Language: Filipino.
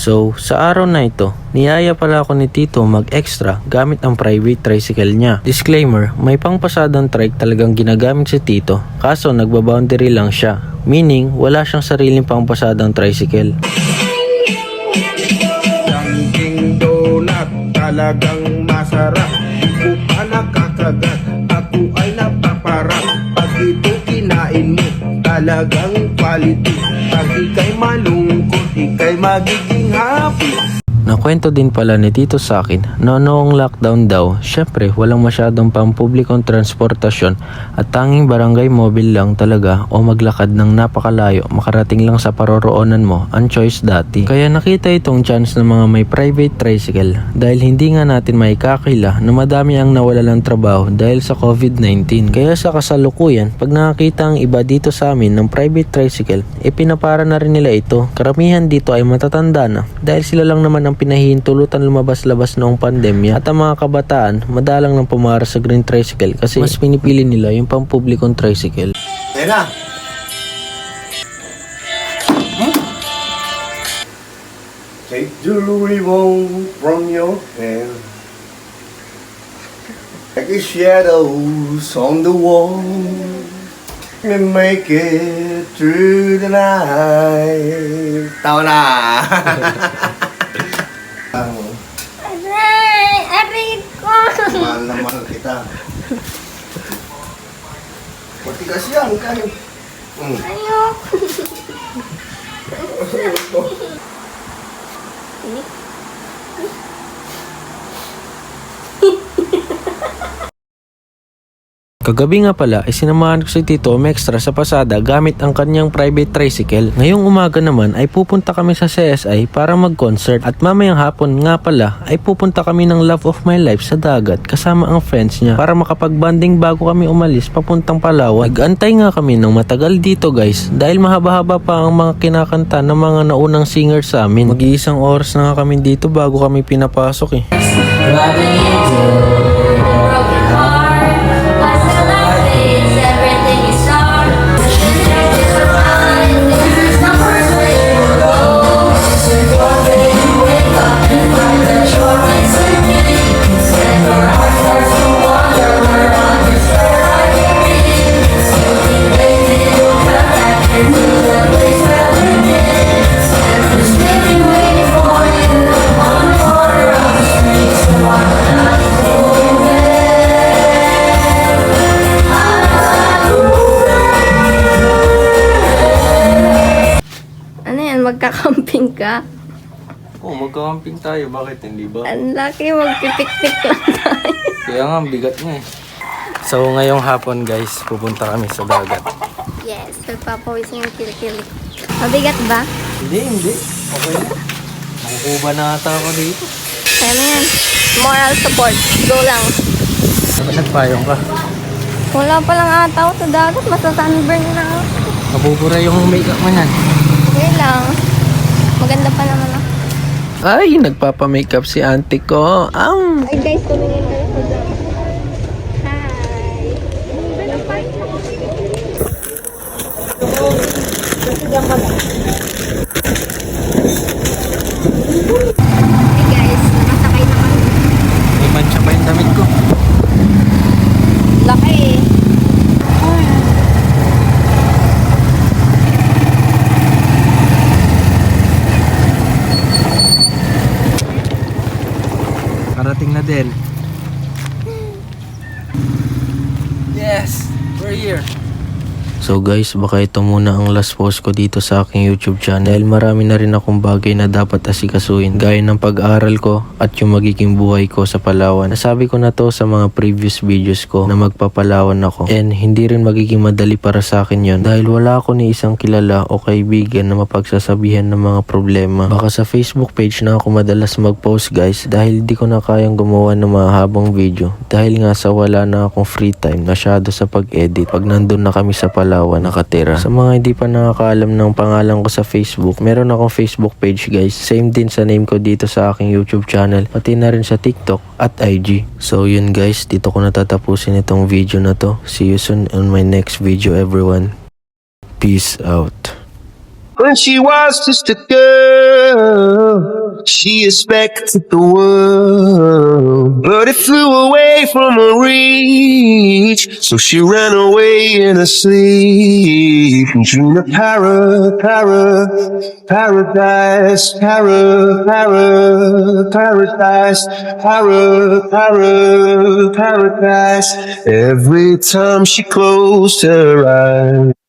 So, sa araw na ito, niyaya pala ako ni Tito mag-extra gamit ang private tricycle niya. Disclaimer, may pangpasadang trike talagang ginagamit si Tito, kaso nagbaboundary lang siya. Meaning, wala siyang sariling pangpasadang tricycle. Dunkin' Donut, talagang masarap. Di ko pa nakakagat, ako ay napaparap. Pag ito kinain mo, talagang quality. Pag ika'y malungkot, ika'y magiging happy. Nakwento din pala ni Tito sa akin na noong lockdown daw, syempre walang masyadong pampublikong transportasyon at tanging barangay mobile lang talaga o maglakad ng napakalayo makarating lang sa paroroonan mo ang choice dati. Kaya nakita itong chance ng mga may private tricycle dahil hindi nga natin maikakila na madami ang nawala ng trabaho dahil sa COVID-19. Kaya sa kasalukuyan, pag nakakita ang iba dito sa amin ng private tricycle, pinapara na rin nila ito. Karamihan dito ay matatanda na dahil sila lang naman ang pinahihintulutan lumabas-labas noong pandemya at ang mga kabataan madalang nang pumara sa green tricycle kasi mas pinipili nila yung pampublikong tricycle. Ayan na. Take the ribbon from your hair, like the shadows on the wall, and make it through the night. Tawa na! Aray ko! Mahal na mahal kita. Matigas yan, kayo. Ayoko. Kagabi nga pala, sinamahan ko si Tito umextra sa pasada gamit ang kanyang private tricycle. Ngayong umaga naman ay pupunta kami sa CSI para mag-concert at mamayang hapon nga pala ay pupunta kami ng Love of My Life sa dagat kasama ang friends niya para makapag-banding bago kami umalis papuntang Palawan. Nag-antay nga kami ng matagal dito guys dahil mahaba-haba pa ang mga kinakanta ng mga naunang singer sa amin. Mag-iisang oras na nga kami dito bago kami pinapasok eh. Magkakamping ka? Oh, magkakamping tayo. Bakit hindi ba? Ang laki, magpipik-pik lang tayo. Kaya nga, bigat nga eh. So, ngayong hapon guys, pupunta kami sa dagat. Yes, magpapawisin yung kilikili. Mabigat ba? Hindi. Okay na. Makukuba na ata ako dito. Kaya na yan. Moral support. Go lang. Nagpayong ka. Wala pa lang ata ako sa dagat. Masa-sunburn na ako. Mabubura yung makeup mo yan. Okay lang. Maganda pa naman ako. Ay, nagpapa-makeup si auntie ko. Ay guys, tumingin kayo sa dagat. Hi. Ganda ng park mo. Hey guys, nakasakay na kami. May mancha pa yung damit ko. Laki eh. Karating na din. Yes, we're here. So guys, baka ito muna ang last post ko dito sa aking YouTube channel dahil marami na rin akong bagay na dapat asikasuhin gaya ng pag-aaral ko at yung magiging buhay ko sa Palawan. Nasabi ko na to sa mga previous videos ko na magpapalawan ako and hindi rin magiging madali para sa akin yon dahil wala ako ni isang kilala o kaibigan na mapagsasabihan ng mga problema. Baka sa Facebook page na ako madalas mag-post guys dahil di ko na kayang gumawa ng mahabang video dahil nga sa wala na akong free time masyado sa pag-edit pag nandun na kami sa Palawan nakatira. Sa mga hindi pa nakakaalam ng pangalan ko sa Facebook, meron akong Facebook page guys. Same din sa name ko dito sa aking YouTube channel, pati na rin sa TikTok at IG. So yun guys, dito ko natatapusin itong video na to. See you soon on my next video everyone. Peace out. When she was just a girl, She expected the world, but it flew away from her reach. So she ran away in her sleep and dreamed of paradise, paradise. Every time she closed her eyes.